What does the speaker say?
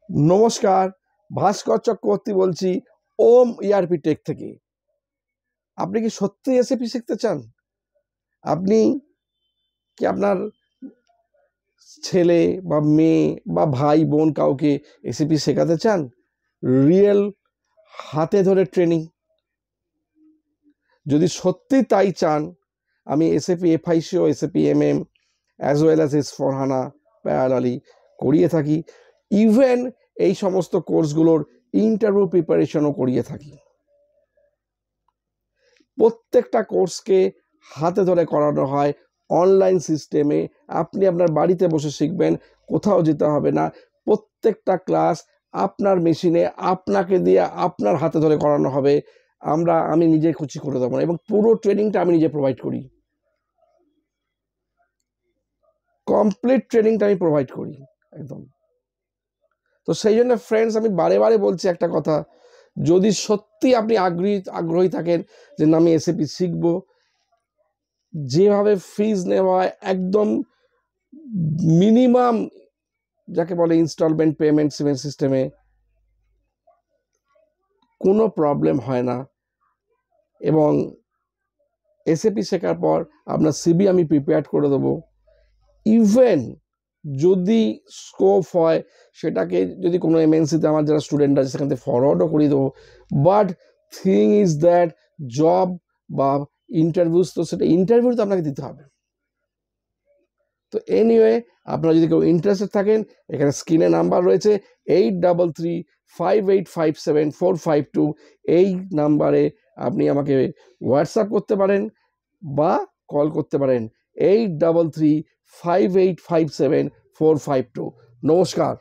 নমস্কার, ভাস্কর চক্রবর্তী বলছি ওম ERP take থেকে। আপনি কি সত্যি এসএপি শিখতে চান? আপনি কি আপনার ছেলে বা মেয়ে বা ভাই বোন কাউকে এসএপি শেখাতে চান? রিয়েল হাতে ধরে ট্রেনিং। যদি সত্যি তাই চান, আমি SAP FICO, SAP MM as well as S/4HANA parallelly করিয়ে থাকি। ইভেন এই সমস্ত কোর্সগুলোর ইন্টারভিউ প্রিপারেশনও করিয়ে থাকি। প্রত্যেকটা কোর্সকে হাতে ধরে করানো হয় অনলাইন সিস্টেমে। আপনি আপনার বাড়িতে বসে শিখবেন, কোথাও যেতে হবে না। প্রত্যেকটা ক্লাস আপনার মেশিনে আপনাকে দিয়ে আপনার হাতে ধরে করানো হবে। আমি নিজে খুশি করে দেবো এবং পুরো ট্রেনিংটা আমি নিজে প্রোভাইড করি। কমপ্লিট ট্রেনিংটা আমি প্রোভাইড করি একদম। তো সেই জন্য ফ্রেন্ডস, আমি বারে বারে বলছি একটা কথা, যদি সত্যি আপনি আগ্রহী থাকেন যে না আমি এসএপি শিখবো, যেভাবে ফিজ নেওয়া হয় একদম মিনিমাম, যাকে বলে ইনস্টলমেন্ট পেমেন্ট সিস্টেমে, কোনো প্রবলেম হয় না। এবং এসএপি শেখার পর আপনার সিবি আমি প্রিপেয়ার করে দেবো। ইভেন যদি স্কোপ হয়, সেটাকে যদি কোনো এমএনসিতে আমার যারা স্টুডেন্ট আছে সেখান থেকে ফরওয়ার্ডও করে দেবো। But thing is that job বা ইন্টারভিউস, তো সেটা ইন্টারভিউ তো আপনাকে দিতে হবে। তো এনিওয়ে, আপনারা যদি কেউ ইন্টারেস্টেড থাকেন, এখানে স্ক্রিনে নাম্বার রয়েছে 8335857452। এই নাম্বারে আপনি আমাকে হোয়াটসঅ্যাপ করতে পারেন বা কল করতে পারেন 8335857452। নমস্কার।